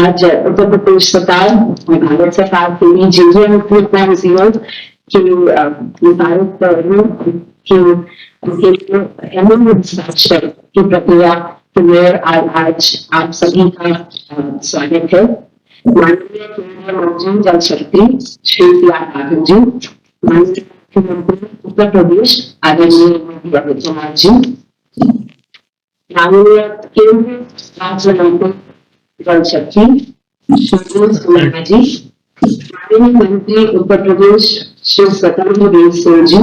आज उत्तर प्रदेश सरकार और भारत सरकार के बीच जो प्लान कि भारत की प्रक्रिया में आज आप सभी का स्वागत है। माननीय केंद्रीय मंत्री जल शक्ति श्री पाटिल जी, माननीय मुख्यमंत्री उत्तर प्रदेश आदरणीय योगी आदित्यनाथ जी, माननीय केंद्रीय राज्य मंत्री जल शक्ति श्री सोलंका जी, माननीय मंत्री उत्तर प्रदेश श्री स्वतंत्र देव सिंह जी,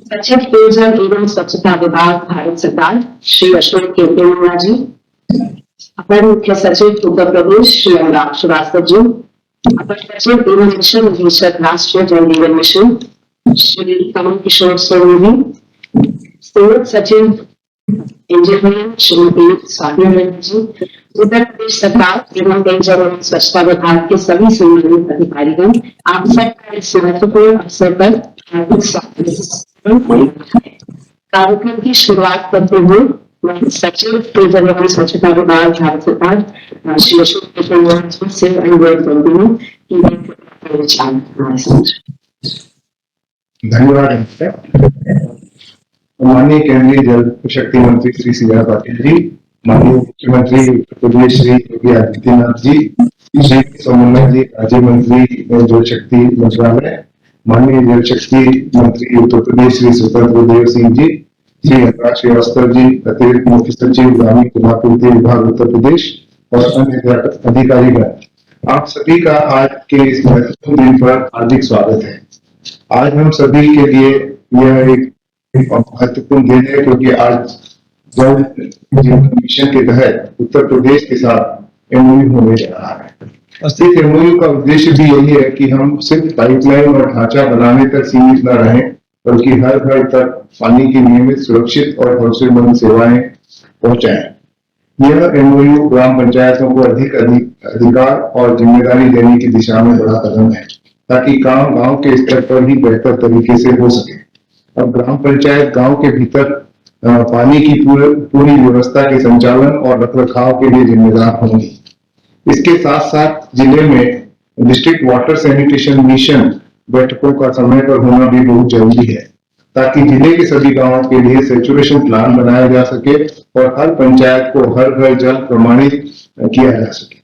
सचिव पेयजल एवं स्वच्छता विभाग भारत सरकार श्री अशोक केंद्रीय जी, अपर मुख्य सचिव उत्तर प्रदेश श्री अनुराग श्रीवास्तव जी, अपर सचिव एवं मिशन निदेशक राष्ट्रीय जल जीवन मिशन श्री कमल किशोर सोनी, संयुक्त सचिव इंजीनियर श्रीमती स्वाति जी, उत्तर प्रदेश सरकार एवं पेयजल एवं स्वच्छता विभाग के सभी संबंधित अधिकारीगण, आप सबका इस महत्वपूर्ण अवसर पर हार्दिक स्वागत। कार्यक्रम की शुरुआत करते हुए सचिव पेयजल एवं स्वच्छता विभाग भारत सरकार श्री अशोक केंद्रीय जी से अनुरोध करती हूँ कि धन्यवाद। माननीय केंद्रीय जल शक्ति मंत्री श्री सी.आर. पाटिल जी, माननीय मुख्यमंत्री उत्तर प्रदेश श्री योगी आदित्यनाथ जी, श्री समन्वय जी राज्य मंत्री जल शक्ति मंत्रालय, माननीय जल शक्ति मंत्री उत्तर प्रदेश श्री स्वतंत्र देव सिंह जी, श्री अनुराग श्रीवास्तव जी, अतिरिक्त मुख्य सचिव ग्रामीण जलापूर्ति विभाग उत्तर प्रदेश और अन्य अधिकारीगण, आप सभी का आज के इस महत्वपूर्ण दिन पर हार्दिक स्वागत है। आज हम सभी के लिए यह एक महत्वपूर्ण दिन है क्योंकि आज जल जीवन मिशन के तहत उत्तर प्रदेश के साथ एमओयू होने जा रहा है। इस एमओयू का उद्देश्य भी यही है कि हम सिर्फ पाइपलाइन और ढांचा बनाने तक सीमित न रहें, बल्कि हर घर तक पानी की नियमित, सुरक्षित और भरोसेमंद सेवाएं पहुंचाएं। यह एमओयू ग्राम पंचायतों को अधिक अधिकार और जिम्मेदारी देने की दिशा में बड़ा कदम है ताकि काम गांव के स्तर पर ही बेहतर तरीके से हो सके। अब ग्राम पंचायत गांव के भीतर पानी की पूरी व्यवस्था के संचालन और रखरखाव के लिए जिम्मेदार होंगी। इसके साथ साथ जिले में डिस्ट्रिक्ट वाटर सैनिटेशन मिशन बैठकों का समय पर होना भी बहुत जरूरी है ताकि जिले के सभी गांवों के लिए सेचुरेशन प्लान बनाया जा सके और हर पंचायत को हर घर जल प्रमाणित किया जा सके।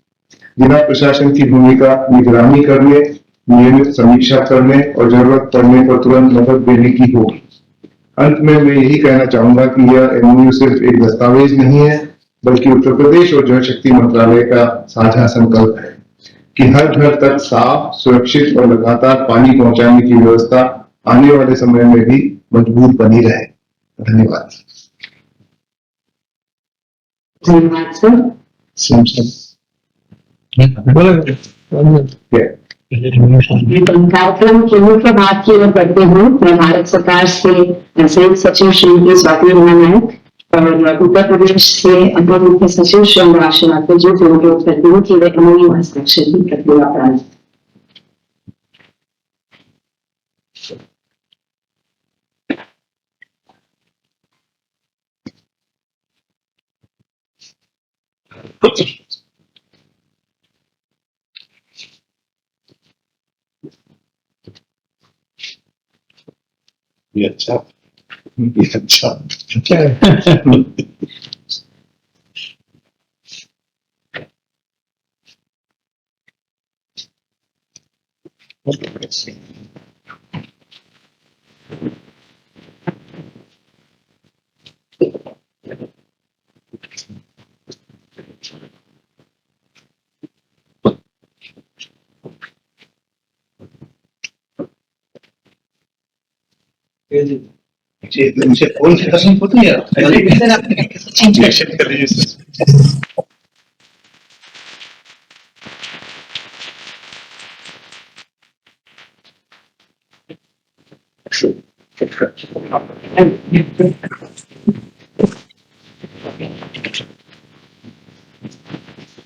जिला प्रशासन की भूमिका निगरानी करने, नियमित समीक्षा करने और जरूरत पड़ने पर तुरंत मदद देने की होगी। अंत में मैं यही कहना चाहूंगा कि यह एमओयू सिर्फ एक दस्तावेज नहीं है, बल्कि उत्तर प्रदेश और जल शक्ति मंत्रालय का साझा संकल्प है कि हर घर तक साफ, सुरक्षित और लगातार पानी पहुंचाने की व्यवस्था आने वाले समय में भी मजबूत बनी रहे। धन्यवाद। कार्यक्रम के मुख्य भाग की ओर बढ़ते हुए मैं भारत सरकार से संयुक्त सचिव श्रीमती स्वाति नायक और उत्तर प्रदेश से अपर मुख्य सचिव श्री अनुराग श्रीवास्तव जी को अनुरोध करती हूँ कि वे एमओयू हस्ताक्षर की प्रक्रिया प्रारंभ। ये अच्छा, ये अच्छा मुझे कौन सी दर्शन होती है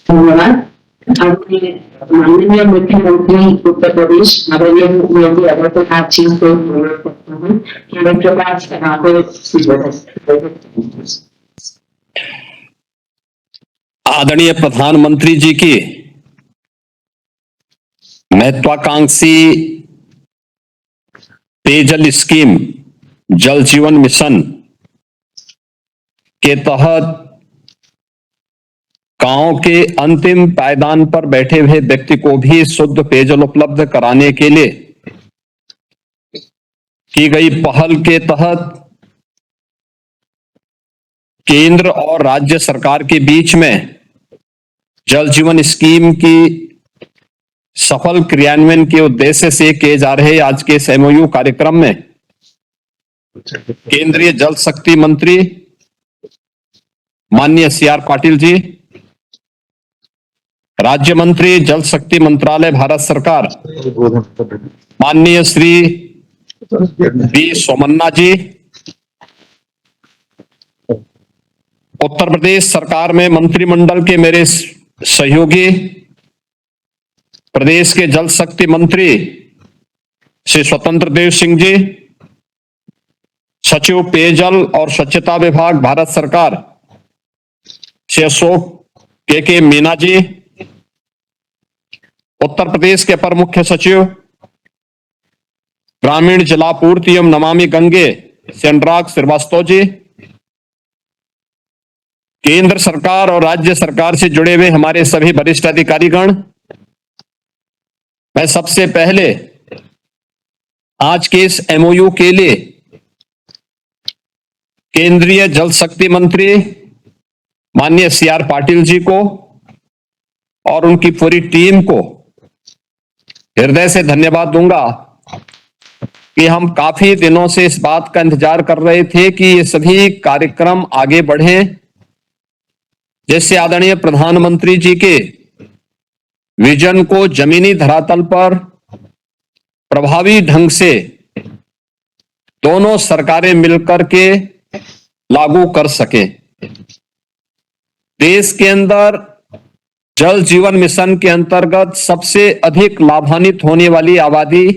धन्यवाद। माननीय मुख्यमंत्री उत्तर प्रदेश आदरणीय योगी आदित्यनाथ जी को अनुरोध करता हूँ कि वे कृपया आदरणीय प्रधानमंत्री जी की महत्वाकांक्षी पेयजल स्कीम जल जीवन मिशन के तहत गांव के अंतिम पायदान पर बैठे हुए व्यक्ति को भी शुद्ध पेयजल उपलब्ध कराने के लिए की गई पहल के तहत केंद्र और राज्य सरकार के बीच में जल जीवन स्कीम की सफल क्रियान्वयन के उद्देश्य से किए जा रहे आज के इस एमओयू कार्यक्रम में केंद्रीय जल शक्ति मंत्री माननीय CR पाटिल जी, राज्य मंत्री जल शक्ति मंत्रालय भारत सरकार माननीय श्री बी सोमन्ना जी, उत्तर प्रदेश सरकार में मंत्रिमंडल के मेरे सहयोगी प्रदेश के जल शक्ति मंत्री श्री स्वतंत्र देव सिंह जी, सचिव पेयजल और स्वच्छता विभाग भारत सरकार श्री अशोक के मीना जी, उत्तर प्रदेश के अपर मुख्य सचिव ग्रामीण जलापूर्ति एवं नमामि गंगे श्री अनुराग श्रीवास्तव जी, केंद्र सरकार और राज्य सरकार से जुड़े हुए हमारे सभी वरिष्ठ अधिकारीगण, मैं सबसे पहले आज के इस एमओयू के लिए केंद्रीय जल शक्ति मंत्री माननीय CR पाटिल जी को और उनकी पूरी टीम को हृदय से धन्यवाद दूंगा कि हम काफी दिनों से इस बात का इंतजार कर रहे थे कि ये सभी कार्यक्रम आगे बढ़ें, जिससे आदरणीय प्रधानमंत्री जी के विजन को जमीनी धरातल पर प्रभावी ढंग से दोनों सरकारें मिलकर के लागू कर सके। देश के अंदर जल जीवन मिशन के अंतर्गत सबसे अधिक लाभान्वित होने वाली आबादी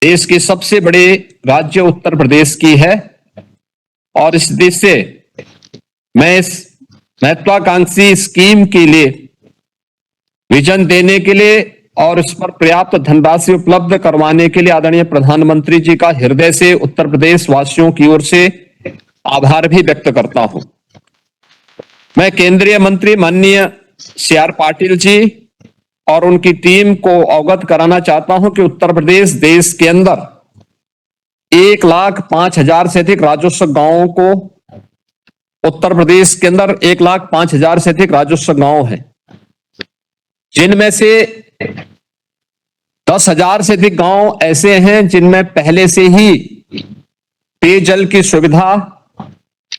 देश के सबसे बड़े राज्य उत्तर प्रदेश की है और इस देश से मैं इस महत्वाकांक्षी स्कीम के लिए विजन देने के लिए और इस पर पर्याप्त धनराशि उपलब्ध करवाने के लिए आदरणीय प्रधानमंत्री जी का हृदय से उत्तर प्रदेश वासियों की ओर से आभार भी व्यक्त करता हूं। मैं केंद्रीय मंत्री माननीय CR पाटिल जी और उनकी टीम को अवगत कराना चाहता हूं कि उत्तर प्रदेश देश के अंदर 1,05,000 से अधिक राजस्व गांवों को उत्तर प्रदेश के अंदर 1,05,000 से अधिक राजस्व गांव हैं, जिनमें से 10,000 से अधिक गांव ऐसे हैं जिनमें पहले से ही पेयजल की सुविधा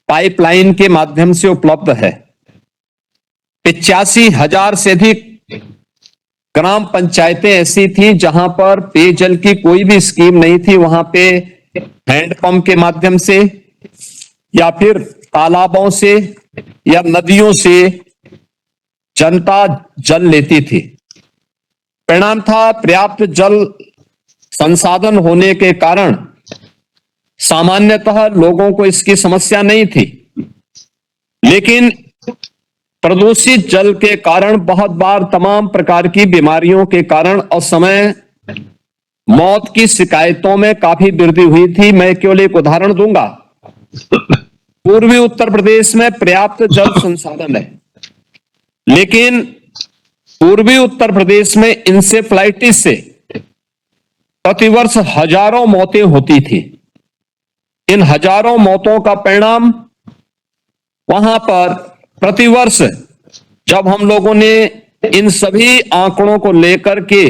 पाइपलाइन के माध्यम से उपलब्ध है। 85,000 से अधिक ग्राम पंचायतें ऐसी थी जहां पर पेयजल की कोई भी स्कीम नहीं थी, वहां पे हैंडपंप के माध्यम से या फिर तालाबों से या नदियों से जनता जल लेती थी। परिणाम था पर्याप्त जल संसाधन होने के कारण सामान्यतः लोगों को इसकी समस्या नहीं थी, लेकिन प्रदूषित जल के कारण बहुत बार तमाम प्रकार की बीमारियों के कारण असमय मौत की शिकायतों में काफी वृद्धि हुई थी। मैं केवल एक उदाहरण दूंगा। पूर्वी उत्तर प्रदेश में पर्याप्त जल संसाधन है, लेकिन पूर्वी उत्तर प्रदेश में इंसेफ्लाइटिस से प्रतिवर्ष हजारों मौतें होती थी। इन हजारों मौतों का परिणाम वहां पर प्रतिवर्ष जब हम लोगों ने इन सभी आंकड़ों को लेकर के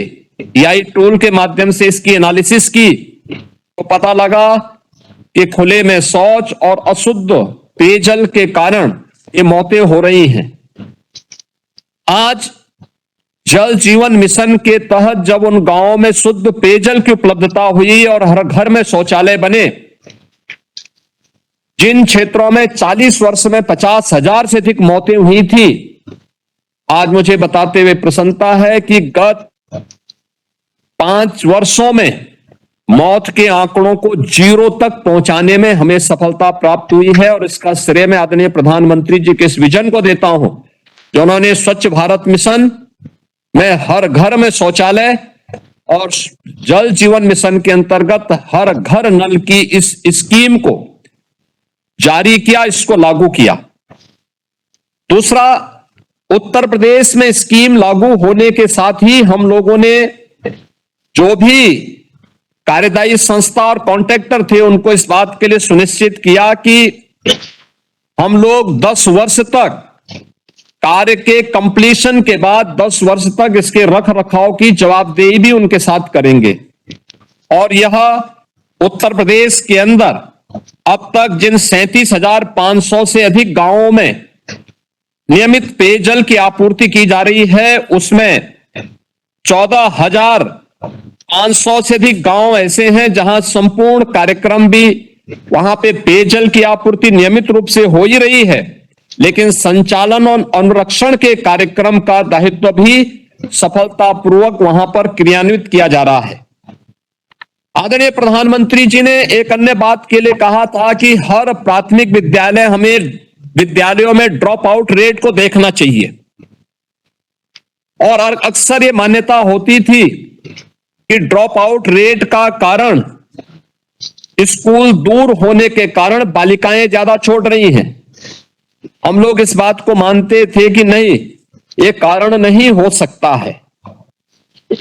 AI टूल के माध्यम से इसकी एनालिसिस की तो पता लगा कि खुले में शौच और अशुद्ध पेयजल के कारण ये मौतें हो रही हैं। आज जल जीवन मिशन के तहत जब उन गांवों में शुद्ध पेयजल की उपलब्धता हुई और हर घर में शौचालय बने, जिन क्षेत्रों में 40 वर्ष में 50,000 से अधिक मौतें हुई थी, आज मुझे बताते हुए प्रसन्नता है कि गत 5 वर्षों में मौत के आंकड़ों को 0 तक पहुंचाने में हमें सफलता प्राप्त हुई है। और इसका श्रेय मैं आदरणीय प्रधानमंत्री जी के इस विजन को देता हूं, जो उन्होंने स्वच्छ भारत मिशन में हर घर में शौचालय और जल जीवन मिशन के अंतर्गत हर घर नल की इस स्कीम को जारी किया, इसको लागू किया। दूसरा, उत्तर प्रदेश में स्कीम लागू होने के साथ ही हम लोगों ने जो भी कार्यदायी संस्था और कॉन्ट्रैक्टर थे उनको इस बात के लिए सुनिश्चित किया कि हम लोग 10 वर्ष तक कार्य के कंप्लीशन के बाद 10 वर्ष तक इसके रख रखाव की जवाबदेही भी उनके साथ करेंगे। और यह उत्तर प्रदेश के अंदर अब तक जिन 37,500 से अधिक गांवों में नियमित पेयजल की आपूर्ति की जा रही है, उसमें 14,500 से अधिक गांव ऐसे हैं जहां संपूर्ण कार्यक्रम भी वहां पे पेयजल की आपूर्ति नियमित रूप से हो ही रही है, लेकिन संचालन और अनुरक्षण के कार्यक्रम का दायित्व भी सफलतापूर्वक वहां पर क्रियान्वित किया जा रहा है। आदरणीय प्रधानमंत्री जी ने एक अन्य बात के लिए कहा था कि हर प्राथमिक विद्यालय, हमें विद्यालयों में ड्रॉप आउट रेट को देखना चाहिए। और अक्सर ये मान्यता होती थी कि ड्रॉप आउट रेट का कारण स्कूल दूर होने के कारण बालिकाएं ज्यादा छोड़ रही हैं। हम लोग इस बात को मानते थे कि नहीं, ये कारण नहीं हो सकता है।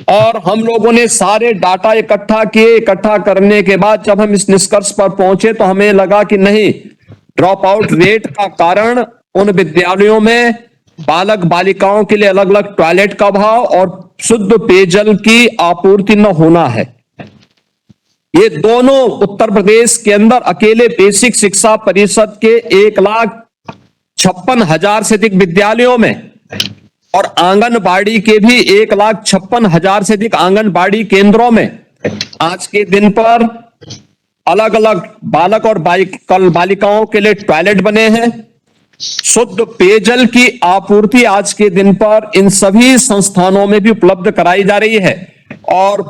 और हम लोगों ने सारे डाटा इकट्ठा किए। इकट्ठा करने के बाद जब हम इस निष्कर्ष पर पहुंचे तो हमें लगा कि नहीं, ड्रॉप आउट रेट का कारण उन विद्यालयों में बालक बालिकाओं के लिए अलग अलग टॉयलेट का अभाव और शुद्ध पेयजल की आपूर्ति न होना है। ये दोनों उत्तर प्रदेश के अंदर अकेले बेसिक शिक्षा परिषद के 1,56,000 से अधिक विद्यालयों में और आंगनबाड़ी के भी 1,56,000 से अधिक आंगनबाड़ी केंद्रों में आज के दिन पर अलग अलग बालक और बालिकाओं के लिए टॉयलेट बने हैं। शुद्ध पेयजल की आपूर्ति आज के दिन पर इन सभी संस्थानों में भी उपलब्ध कराई जा रही है और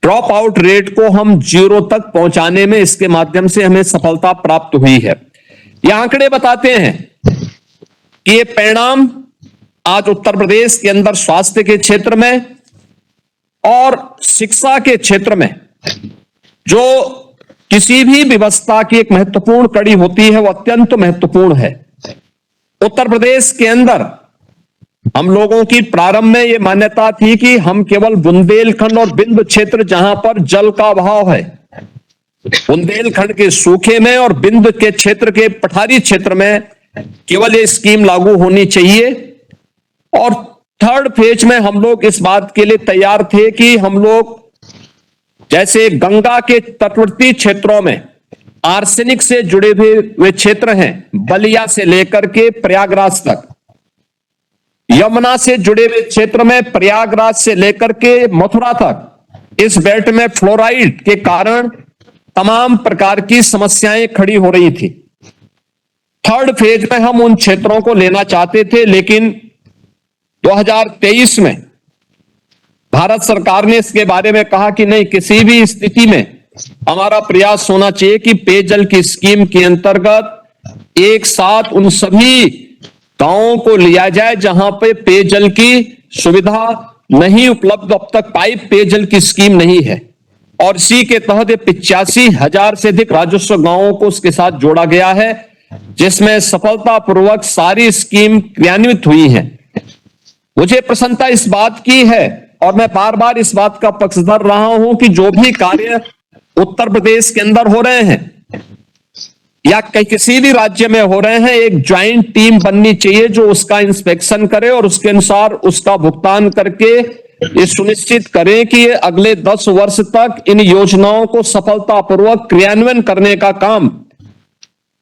ड्रॉप आउट रेट को हम 0 तक पहुंचाने में इसके माध्यम से हमें सफलता प्राप्त हुई है। ये आंकड़े बताते हैं कि ये परिणाम आज उत्तर प्रदेश के अंदर स्वास्थ्य के क्षेत्र में और शिक्षा के क्षेत्र में जो किसी भी व्यवस्था की एक महत्वपूर्ण कड़ी होती है, वो अत्यंत महत्वपूर्ण है। उत्तर प्रदेश के अंदर हम लोगों की प्रारंभ में यह मान्यता थी कि हम केवल बुंदेलखंड और बिंद क्षेत्र जहां पर जल का अभाव है, बुंदेलखंड के सूखे में और बिंद के क्षेत्र के पठारी क्षेत्र में केवल ये स्कीम लागू होनी चाहिए। और थर्ड फेज में हम लोग इस बात के लिए तैयार थे कि हम लोग जैसे गंगा के तटवर्ती क्षेत्रों में आर्सेनिक से जुड़े हुए क्षेत्र हैं, बलिया से लेकर के प्रयागराज तक, यमुना से जुड़े हुए क्षेत्र में प्रयागराज से लेकर के मथुरा तक, इस बेल्ट में फ्लोराइड के कारण तमाम प्रकार की समस्याएं खड़ी हो रही थी। थर्ड फेज में हम उन क्षेत्रों को लेना चाहते थे, लेकिन 2023 में भारत सरकार ने इसके बारे में कहा कि नहीं, किसी भी स्थिति में हमारा प्रयास होना चाहिए कि पेयजल की स्कीम के अंतर्गत एक साथ उन सभी गांवों को लिया जाए जहां पे पेयजल की सुविधा नहीं उपलब्ध, अब तक पाइप पेयजल की स्कीम नहीं है। और इसी के तहत 85,000 से अधिक राजस्व गांवों को उसके साथ जोड़ा गया है, जिसमें सफलतापूर्वक सारी स्कीम क्रियान्वित हुई है। मुझे प्रसन्नता इस बात की है और मैं बार बार इस बात का पक्षधर रहा हूं कि जो भी कार्य उत्तर प्रदेश के अंदर हो रहे हैं या किसी भी राज्य में हो रहे हैं, एक ज्वाइंट टीम बननी चाहिए जो उसका इंस्पेक्शन करे और उसके अनुसार उसका भुगतान करके ये सुनिश्चित करें कि ये अगले 10 वर्ष तक इन योजनाओं को सफलतापूर्वक क्रियान्वयन करने का काम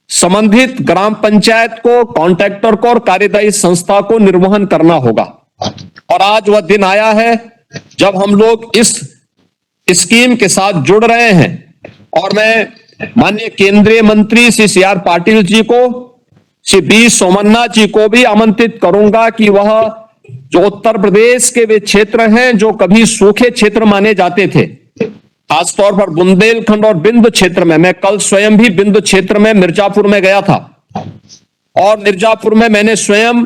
संबंधित ग्राम पंचायत को, कॉन्ट्रैक्टर को और कार्यदायी संस्था को निर्वहन करना होगा। और आज वह दिन आया है जब हम लोग इस स्कीम के साथ जुड़ रहे हैं और मैं माननीय केंद्रीय मंत्री श्री CR पाटिल जी को, श्री B सोमन्ना जी को भी आमंत्रित करूंगा कि वह जो उत्तर प्रदेश के वे क्षेत्र हैं जो कभी सूखे क्षेत्र माने जाते थे, खासतौर पर बुंदेलखंड और बिंद क्षेत्र में, मैं कल स्वयं भी बिंद क्षेत्र में मिर्जापुर में गया था और मिर्जापुर में मैंने स्वयं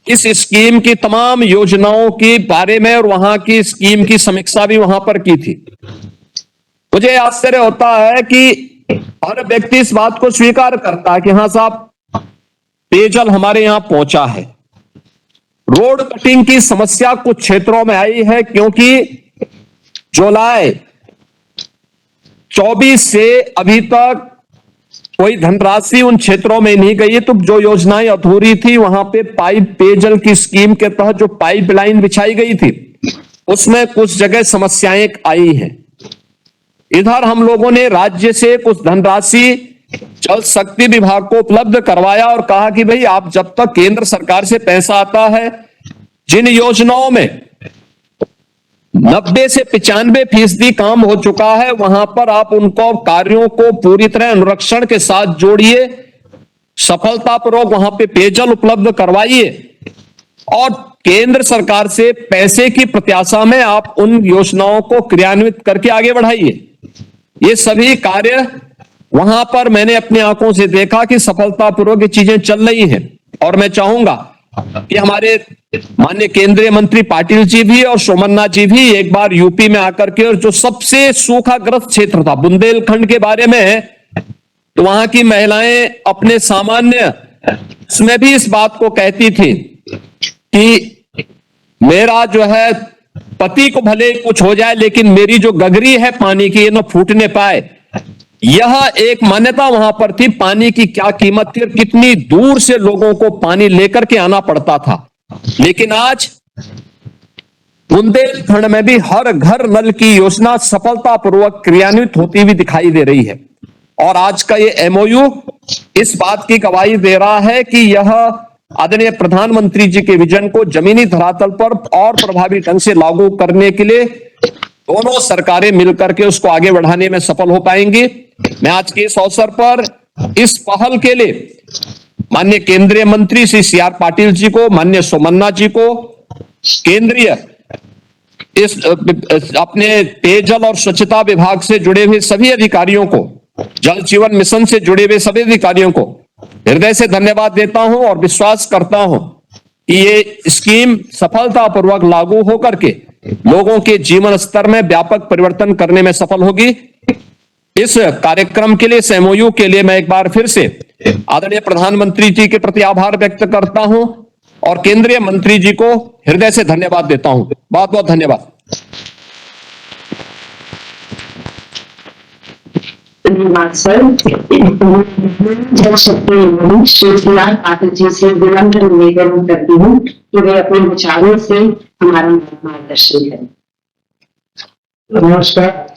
इस स्कीम की तमाम योजनाओं के बारे में और वहां की स्कीम की समीक्षा भी वहां पर की थी। मुझे आश्चर्य होता है कि हर व्यक्ति इस बात को स्वीकार करता है कि हाँ साहब, पेयजल हमारे यहां पहुंचा है। रोड कटिंग की समस्या कुछ क्षेत्रों में आई है क्योंकि जुलाई 24 से अभी तक कोई धनराशि उन क्षेत्रों में नहीं गई, तो जो योजनाएं अधूरी थी वहां पे पाइप पेयजल की स्कीम के तहत जो पाइपलाइन बिछाई गई थी उसमें कुछ जगह समस्याएं आई हैं। इधर हम लोगों ने राज्य से कुछ धनराशि जल शक्ति विभाग को उपलब्ध करवाया और कहा कि भाई आप जब तक केंद्र सरकार से पैसा आता है, जिन योजनाओं में 90 से 95% काम हो चुका है वहां पर आप उनको कार्यों को पूरी तरह अनुरक्षण के साथ जोड़िए, सफलतापूर्वक वहां पे पेयजल उपलब्ध करवाइए और केंद्र सरकार से पैसे की प्रत्याशा में आप उन योजनाओं को क्रियान्वित करके आगे बढ़ाइए। ये सभी कार्य वहां पर मैंने अपनी आंखों से देखा कि सफलतापूर्वक ये चीजें चल रही हैं और मैं चाहूंगा कि हमारे माननीय केंद्रीय मंत्री पाटिल जी भी और सोमन्नाथ जी भी एक बार यूपी में आकर के, और जो सबसे सूखाग्रस्त क्षेत्र था बुंदेलखंड के बारे में, तो वहां की महिलाएं अपने सामान्य उसमें भी इस बात को कहती थी कि मेरा जो है पति को भले कुछ हो जाए लेकिन मेरी जो गगरी है पानी की ये न फूटने पाए। यह एक मान्यता वहां पर थी। पानी की क्या कीमत थी और कितनी दूर से लोगों को पानी लेकर के आना पड़ता था। लेकिन आज बुंदेलखंड में भी हर घर नल की योजना सफलतापूर्वक क्रियान्वित होती हुई दिखाई दे रही है और आज का ये एमओयू इस बात की गवाही दे रहा है कि यह आदरणीय प्रधानमंत्री जी के विजन को जमीनी धरातल पर और प्रभावी ढंग से लागू करने के लिए दोनों सरकारें मिलकर के उसको आगे बढ़ाने में सफल हो पाएंगी। मैं आज के इस अवसर पर इस पहल के लिए माननीय केंद्रीय मंत्री श्री CR पाटिल जी को, माननीय सोमन्नाथ जी को, केंद्रीय इस अपने पेयजल और स्वच्छता विभाग से जुड़े हुए सभी अधिकारियों को, जल जीवन मिशन से जुड़े हुए सभी अधिकारियों को हृदय से धन्यवाद देता हूं और विश्वास करता हूं कि ये स्कीम सफलतापूर्वक लागू होकर के लोगों के जीवन स्तर में व्यापक परिवर्तन करने में सफल होगी। इस कार्यक्रम के लिए, इस एमओयू के लिए मैं एक बार फिर से आदरणीय प्रधानमंत्री जी के प्रति आभार व्यक्त करता हूं और केंद्रीय मंत्री जी को हृदय से धन्यवाद देता हूं। बहुत बहुत धन्यवाद। धन्यवाद सर। जल शक्ति मंत्री श्री CR पाटिल जी से विनम्र निवेदन करती हूँ कि वे अपने विचारों से हमारा मार्गदर्शन करें। नमस्कार।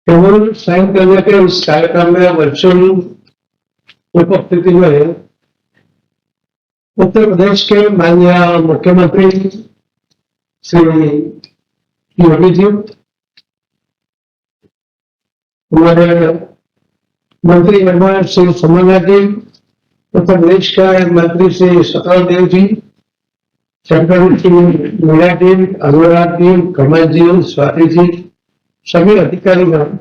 केवल साइन करने के इस कार्यक्रम में वर्चुअल उपस्थिति में उत्तर प्रदेश के माननीय मुख्यमंत्री श्री योगी जी, हमारे मंत्री एवं श्री सोमन्नाथ जी, उत्तर प्रदेश का मंत्री श्री सतपाल देव जी, सेंट्रल की मीरा जी, अनुराग जी, कमल जी, स्वाति जी, सभी अधिकारीगण।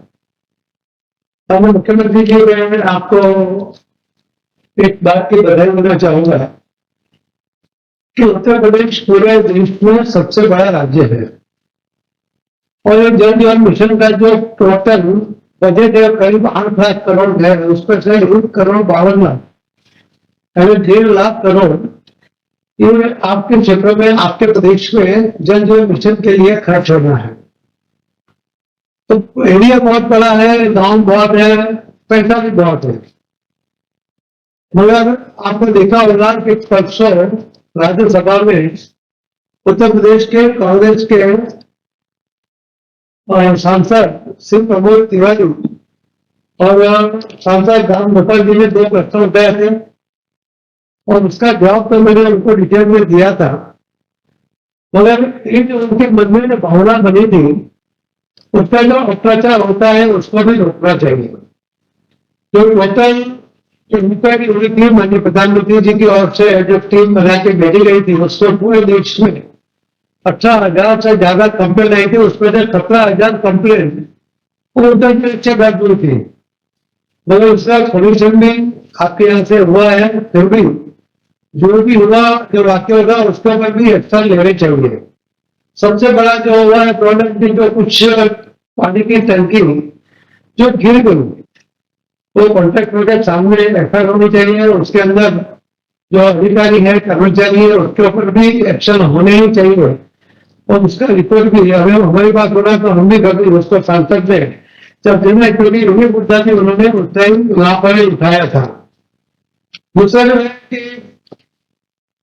अब मुख्यमंत्री जी, मैं आपको एक बात की बधाई देना चाहूंगा कि उत्तर प्रदेश पूरे देश में सबसे बड़ा राज्य है और जल जीवन मिशन का जो टोटल बजट है करीब 8 लाख करोड़ है, उसमें से 1 करोड़ 52 लाख, यानी 1.5 लाख करोड़ ये आपके क्षेत्र में, आपके प्रदेश में जल जीवन मिशन के लिए खर्च होना है। तो एरिया बहुत बड़ा है, गांव बहुत है, पैसा भी बहुत है। मगर आपने देखा होगा कि परसों राज्यसभा में उत्तर प्रदेश के कांग्रेस के सांसद श्री प्रमोद तिवारी और सांसद राम गोपाल जी ने 2 प्रश्न उठाए थे और उसका जवाब तो मैंने उनको डिटेल में दिया था। मगर ये जो उनके मन में भावना बनी थी, उसका जो अत्याचार होता है उसको भी रोकना चाहिए। जो टोटल इंक्वायरी हुई थी माननीय प्रधानमंत्री जी की ओर से, जो टीम बना के भेजी गई थी, उसको पूरे देश में 18,000 से ज्यादा कंप्लेन आई थी। उसमें से 17,000 कंप्लेन उत्तर प्रदेश से दर्ज हुई थी। मगर उसका सोल्यूशन भी आपके यहाँ से हुआ है। फिर भी जो भी हुआ, जो वाक्य होगा उसके ऊपर भी एक्शन लेने चाहिए। सबसे बड़ा जो हुआ है प्रोडक्ट की, जो कुछ पानी की टंकी जो गिर गई, तो कॉन्ट्रैक्टर के सामने एफआईआर होनी चाहिए, उसके अंदर जो अधिकारी है, कर्मचारी है, उसके ऊपर भी एक्शन होने ही चाहिए, और उसका रिपोर्ट भी अगर हमारी बात होना तो हम भी कभी उसको सांसद ने जब जिन्हें एक्चुअली उन्हीं मुद्दा थी, उन्होंने उस टाइम वहां पर ही उठाया था। दूसरा जो है कि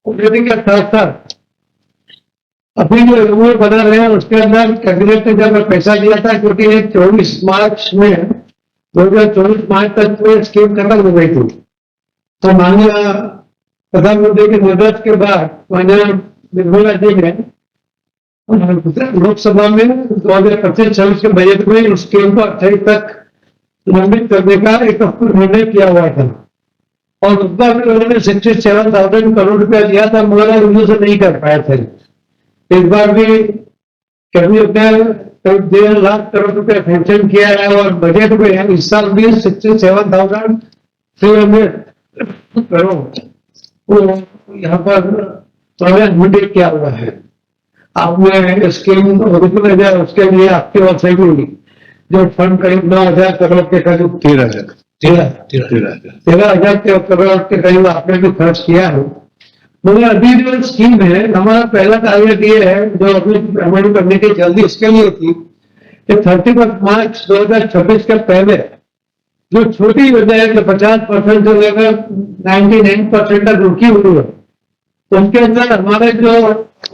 उन्नति के साथ साथ अभी जो रूल बना रहे हैं उसके अंदर कैबिनेट ने जब पैसा दिया था, क्योंकि 24 मार्च में 2024 मार्च तक में स्कीम खत्म हो गई थी, तो माननीय प्रधानमंत्री के निर्देश के बाद माननीय निर्मला जी ने लोकसभा में 2025-26 के बजट में इस स्कीम को 28 तक लंबित करने का एक निर्णय किया हुआ था, और उस बार भी उन्होंने 67,000 करोड़ रुपया दिया था, मगर यूज नहीं कर पाए थे। इस बार भी कैबिनेट ने करीब 1.5 लाख करोड़ रुपया सैंक्शन किया है, और बजट में इस साल भी 67,300 करोड़ वो यहाँ पर मंडेट किया हुआ है। आपने स्कीम उसके लिए आपके ओर से भी जो फंड करीब 9,000 करोड़ के करीब 13,000 करोड़ के करीब आपने भी खर्च किया है। मगर अभी जो स्कीम है, हमारा पहला टारगेट ये है जो अभी अमल करने की जल्दी इसके लिए थी कि 31 मार्च 2026 के पहले जो छोटी योजना है, जो 50% से लेकर 99% तक रुकी हुई है, उसके अंदर हमारे जो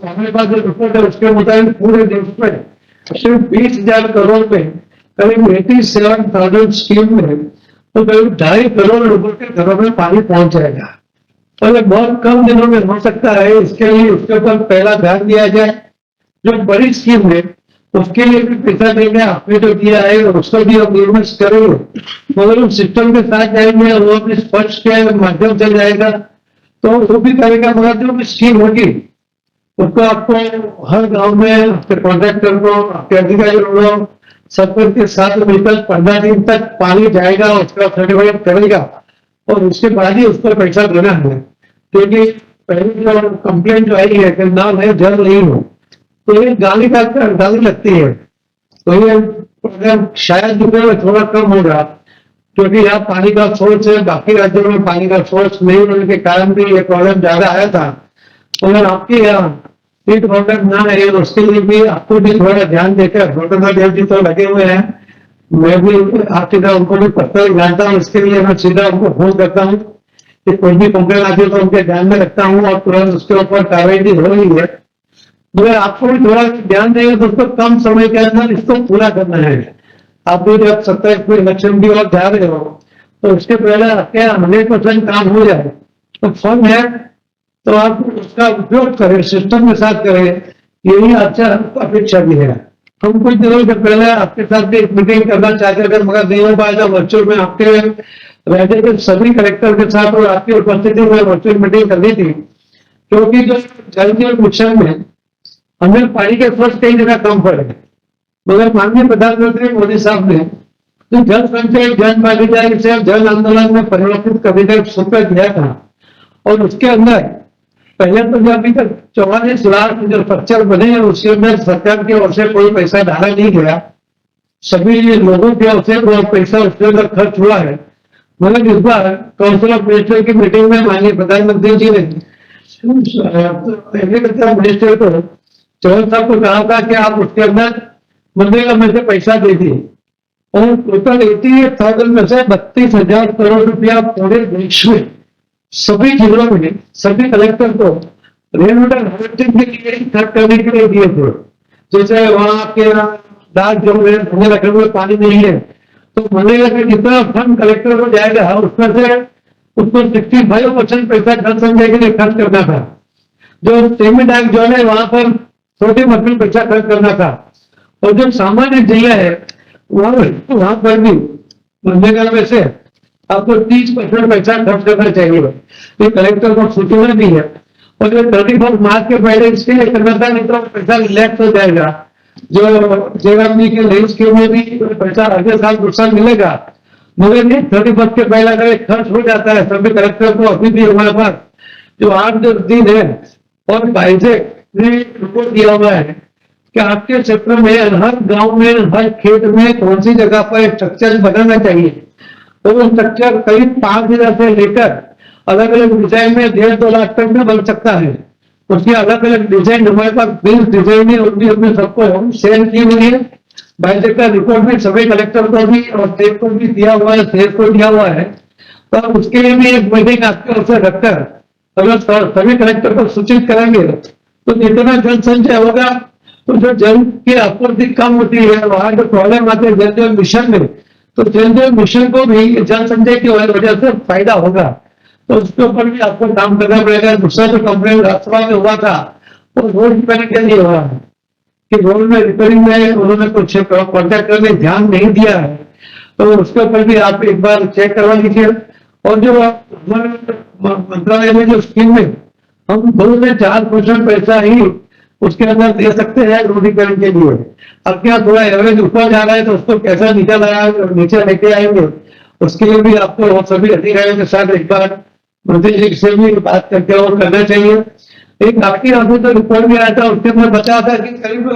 हमारे पास जो रिपोर्ट है उसके मुताबिक पूरे देश में सिर्फ 20,000 करोड़ में करीब 87,000 स्कीम में तो करीब 2.5 करोड़ लोगों के घरों में पानी पहुंच जाएगा, और बहुत कम दिनों में हो सकता है। इसके लिए उसके ऊपर पहला ध्यान दिया जाए। जो बड़ी स्कीम है उसके लिए भी पैसा देंगे, आपने जो दिया है उसको भी हम इन्वेस्ट करेंगे, मगर उस सिस्टम के साथ जाएंगे और वो अपने स्पर्श के माध्यम से जाएगा तो वो भी करेगा। मगर जो भी स्कीम होगी उसको आपको हर गांव में आपके कॉन्ट्रैक्टर को, आपके अधिकारी को, सरपंच के साथ मिलकर 15 दिन तक पानी जाएगा, उसका सर्टिफिकेट करेगा, और उसके बाद ही उसको पैसा देना है। क्योंकि पहले जो कंप्लेंट जो आई है कि नाम है जल नहीं हो, तो ये गाली लगती है, तो ये प्रॉब्लम शायद दुनिया में थोड़ा कम होगा, क्योंकि यहाँ पानी का सोर्स है, बाकी राज्यों में पानी का सोर्स नहीं होने के कारण भी ये प्रॉब्लम ज्यादा आया था। अगर आपके यहाँ ये प्रॉब्लम ना है, उसके लिए भी आपको भी थोड़ा ध्यान देकर, देव जी तो लगे हुए हैं, मैं भी आप सीधा उनको भी पत्र जानता हूँ, इसके लिए मैं सीधा उनको फोन करता हूँ कि कोई भी कंप्लेन आती है तो उनके ध्यान में रखता हूँ, और तुरंत उसके ऊपर कार्रवाई भी हो रही है। मगर आपको भी थोड़ा ध्यान देंगे तो उसको कम समय के अंदर इसको पूरा करना है। आप भी जब 27 में इलेक्शन की ओर जा रहे हो तो उसके पहले आपके 100% काम हो जाए, तो फंड है तो आप उसका उपयोग करें, सिस्टम के साथ करें, यही अच्छा अपेक्षा भी है। हम कुछ दिनों के पहले आपके साथ भी एक मीटिंग करना चाहते थे, मगर नहीं हो पाया था। वर्चुअल में आपके राज्य के सभी कलेक्टर के साथ और आपकी उपस्थिति में वर्चुअल मीटिंग करनी थी, क्योंकि जो जल जीवन मिशन में हमें पानी के सोर्स कई जगह कम पड़े, मगर माननीय प्रधानमंत्री मोदी साहब ने जो जल संचय जन भागीदारी से जल आंदोलन में परिवर्तित करने का सूत्र दिया था, और उसके अंदर पहले तो जो अभी तक 44 लाख जो स्ट्रक्चर बने हैं उसके अंदर सरकार की ओर से कोई पैसा डाला नहीं गया, सभी लोगों की ओर से बहुत पैसा उसके अंदर खर्च हुआ है। मगर इस बार काउंसिल ऑफ मिनिस्टर की मीटिंग में माननीय प्रधानमंत्री जी ने एग्रीकल्चर मिनिस्टर को, चौहान साहब को कहा था कि आप उसके अंदर मनरेगा में से पैसा दे दिए, और टोटल 88,000 में से 32,000 करोड़ रुपया पूरे देश में सभी जिलों में सभी कलेक्टर को रेन वाटर हार्वेस्टिंग के लिए खर्च करने के लिए दिए थे। जैसे वहां के दाग जो रखने में पानी नहीं है, तो मनरेगा का जितना फंड कलेक्टर को जाएगा उसमें से उसको 65% पैसा जल संचय के लिए खर्च करना था। जो सेमी डैम जो है वहां पर 40% पैसा खर्च करना था, और जो सामान्य जिला है वहां पर भी मनरेगा में से आपको 30% पैसा खर्च करना चाहिए। ये कलेक्टर को सूचना भी है, और जो 31 मार्च के पहले इसके लिए करना था, नहीं तो पैसा रिलैक्स हो जाएगा। जो जेआरएमबी के नई स्कीम में भी पैसा अगले साल दूसरा मिलेगा, मगर ये 31 के पहले अगर खर्च हो जाता है सभी कलेक्टर को अभी भी हमारे पास जो 8-10 दिन है, और बाइसेक ने रिपोर्ट दिया हुआ है कि आपके क्षेत्र में हर गांव में, हर खेत में कौन सी जगह पर स्ट्रक्चर बनाना चाहिए। तो वो स्ट्रक्चर करीब 5,000 से लेकर अलग अलग डिजाइन में 1.5-2 लाख तक में बन सकता है। उसकी अलग अलग डिजाइन हमारे पास 20 डिजाइन है, उनकी हमने सबको शेयर की हुई है। बाइसेक का रिपोर्ट भी सभी कलेक्टर को भी और स्टेट को भी दिया हुआ है, शेयर को दिया हुआ है। तो उसके लिए भी एक मीटिंग आपके ओर से रखकर अगर सभी कलेक्टर को सूचित करेंगे तो जितना जल संचय होगा, तो जो जल की आपूर्ति कम होती है, वहां जो प्रॉब्लम आते हैं जल जीवन मिशन में, तो जल जीवन मिशन को भी जल संचय की वजह से फायदा होगा। तो उसके ऊपर भी आपको काम करना पड़ेगा। दूसरा जो कंप्लेन राज्यसभा में हुआ था वो रोड रिपेयरिंग के लिए हुआ है कि रोड में रिपेयरिंग में उन्होंने कुछ कॉन्ट्रैक्टर ने ध्यान नहीं दिया है, तो उसके ऊपर भी आप एक बार चेक करवा लीजिए। और जो हमारे मंत्रालय में जो स्कीम में हम 2 से 4% पैसा ही उसके अंदर दे सकते हैं रोड रिपेयरिंग के लिए। अब क्या थोड़ा एवरेज ऊपर जा रहा है तो उसको कैसा नीचे लेके आएंगे, उसके लिए भी आपको सभी अधिकारियों के साथ एक बार मंत्री जी से भी बात करके और करना चाहिए। एक आपकी ऑफिस तो रिपोर्ट भी आया था, उसके अंदर बताया था कि करीब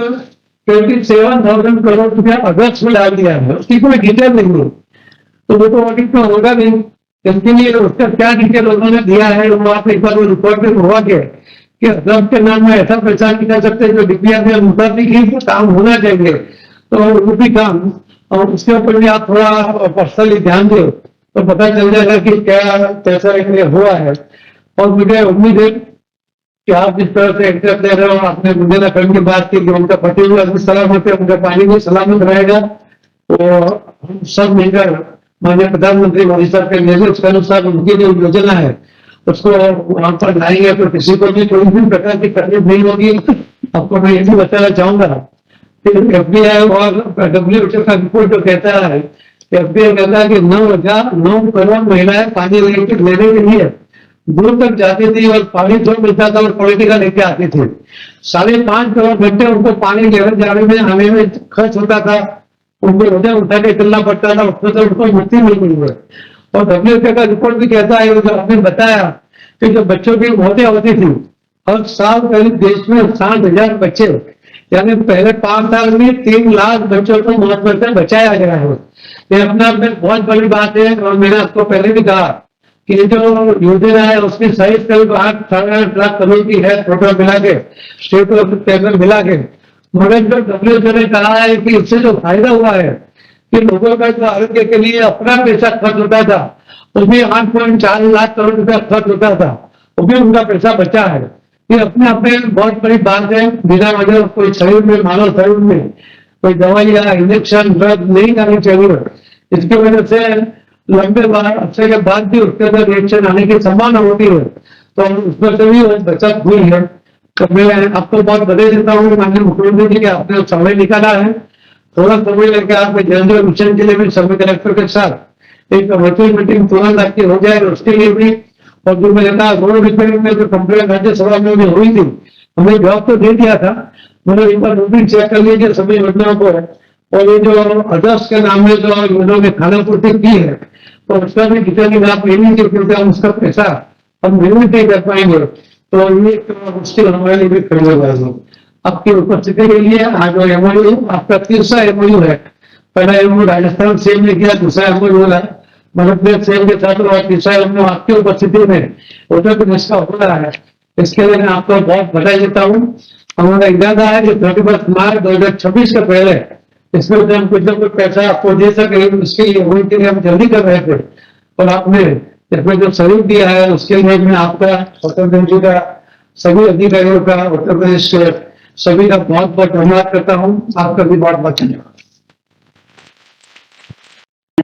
27,000 करोड़ रुपया अगस्त में डाल दिया है, उसकी कोई डिटेल नहीं है। तो वो तो ऑडिट में होगा नहीं, इसके लिए उसका क्या डिटेल उन्होंने दिया है वो आप एक बार वो रिपोर्ट में होगा के कि अगस्त के नाम में ऐसा पैसा निकाल सकते हैं जो डीपीआर में मुताबिक ही काम होना चाहिए। तो वो भी काम, और उसके ऊपर भी आप थोड़ा पर्सनली ध्यान दे तो पता चल जाएगा कि क्या पैसा हुआ है। और मुझे उम्मीद है कि आप जिस तरह से इंटरेस्ट ले रहे हो, आपने मुझे करने की बात की कि उनका पति हुआ अभी सलामत है, उनका पानी भी सलामत रहेगा। तो हम सब मिलकर माननीय प्रधानमंत्री मोदी साहब के निर्देश के अनुसार उनकी जो योजना है उसको वहां पर लाएंगे, तो किसी को भी कोई भी प्रकार की तकलीफ नहीं होगी। आपको मैं ये भी बताना चाहूंगा कि FBI और WHO का रिपोर्ट जो कहता है, FBI कहता है कि 9 करोड़ महिलाएं पानी लेने के लिए दूर तक जाती थी और पानी जो मिलता था वो क्वालिटी का लेके आती थी। 5.5 करोड़ घंटे उनको पानी लेकर जाने में आने में खर्च होता था, उनको वजन उठा के चलना पड़ता था, उसमें तो उनको मुक्ति मिल गई है। और WHO का रिपोर्ट भी कहता है, जो आपने बताया कि जो बच्चों की मौतें होती थी हर साल करीब देश में 60,000 बच्चे, यानी पहले 5 साल में 3 लाख बच्चों को मौत से बचाया गया है। ये अपने आप में बहुत बड़ी बात है। और मैंने आपको पहले भी कहा कि जो योजना है उसकी साइज करीब 8-8 लाख करोड़ की है टोटल मिला के, स्टेट और केंद्र मिला के। मगर जो WHO ने कहा है कि इससे जो फायदा हुआ है कि लोगों का जो आरोग्य के लिए अपना पैसा खर्च होता था वो भी 8.4 लाख करोड़ रुपया खर्च होता था, वो भी उनका पैसा बचा है। ये अपने आप में बहुत बड़ी बात है। बिना वजह कोई शरीर में, मानव शरीर में कोई दवाई या इंजेक्शन ड्रग नहीं करनी चाहिए। इसकी वजह से लंबे अरसे के बाद भी उसके अंदर रिएक्शन आने की संभावना होती है, तो उसमें से भी बचत हुई है। तो मैं आपको बहुत बधाई देता हूँ माननीय मुख्यमंत्री जी के, आपने समय निकाला है। थोड़ा समय लेकर आपके जल जीवन मिशन के लिए भी सभी कलेक्टर के साथ एक वर्चुअल मीटिंग तुरंत आपकी हो जाए, उसके लिए भी। और जो मैंने कहा रोड रिपेयरिंग में जो कंप्लेन राज्यसभा में भी हुई थी, हमने जवाब तो दे दिया था, मैंने एक बार रूटीन चेक कर लीजिए सभी योजनाओं को। और ये जो अगस्त के नाम में जो उन्होंने खाना पूर्ति की है तो उसका भी डिटेलिंग आप ले लीजिए, क्योंकि हम उसका पैसा हम निर्मित नहीं कर पाएंगे तो ये मुश्किल हमारे लिए भी खड़ी हो जाएगी। आपकी उपस्थिति के लिए आज MOU आपका 3रा MOU है। पहला MOU राजस्थान सेम ने किया, दूसरा MOU है मध्य प्रदेश सेम के साथ, और 3रा MOU आपकी उपस्थिति में उत्तर प्रदेश का हो रहा है। इसके लिए मैं आपको बहुत बधाई देता हूँ। हमारा इरादा है कि 31 मार्च 2026 के पहले इसमें हम कुछ ना कुछ पैसा आपको दे सके, उसके लिए हम जल्दी कर रहे थे और आपने इसमें जो सहयोग दिया है उसके लिए मैं आपका, उत्तर प्रदेश जी का, सभी अधिकारियों का, उत्तर प्रदेश के सभी का बहुत बहुत धन्यवाद करता हूँ। आपका भी बहुत बहुत धन्यवाद।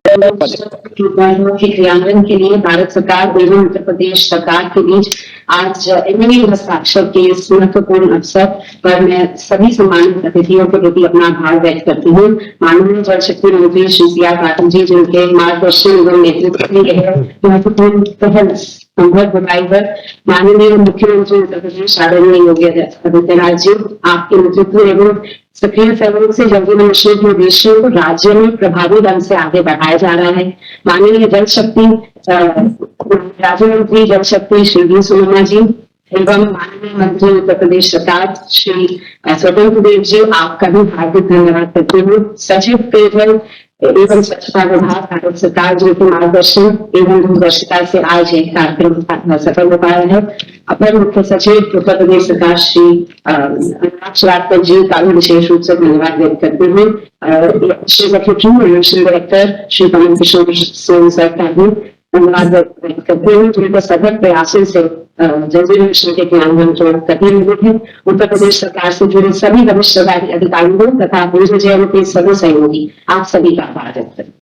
के क्रियान्वयन के लिए भारत सरकार एवं उत्तर प्रदेश सरकार के बीच आज MOU हस्ताक्षर के इस महत्वपूर्ण अवसर पर मैं सभी सम्मानित अतिथियों के प्रति अपना आभार व्यक्त करती हूँ। माननीय जल शक्ति मंत्री श्री CR पाटिल जी, जिनके मार्गदर्शन एवं नेतृत्व में यह महत्वपूर्ण पहल संभव बुराई पर माननीय मुख्यमंत्री उत्तर प्रदेश आदरणीय योगी आदित्यनाथ जी आपके नेतृत्व एवं सक्रिय सहयोग से जल जीवन मिशन के उद्देश्यों को राज्य में प्रभावी ढंग से आगे बढ़ाया जा रहा है। माननीय जल शक्ति राज्य मंत्री जल शक्ति श्री वी सोमन्ना जी एवं माननीय मंत्री उत्तर प्रदेश सरकार श्री स्वतंत्र देव जी आपका भी हार्दिक धन्यवाद करते हुए सचिव पेयजल एवं स्वच्छता विभाग भारत सरकार जी के मार्गदर्शन एवं दूरदर्शिता से आज एक कार्यक्रम सफल हो पाया है। अपर मुख्य सचिव उत्तर प्रदेश सरकार श्री अनुराग श्रीवास्तव जी का भी विशेष रूप से धन्यवाद व्यक्त करते हुए Shri secretary mission director Shri Kamal Kishore Son sir का भी धन्यवाद व्यक्त करते हुए जिनके सतत प्रयासों से जल जीवन मिशन के क्रियान्वयन जो गति हुए हैं उत्तर प्रदेश सरकार से जुड़े सभी वरिष्ठ अधिकारियों तथा के सभी सहयोगी आप सभी का आभार व्यक्त करते हैं।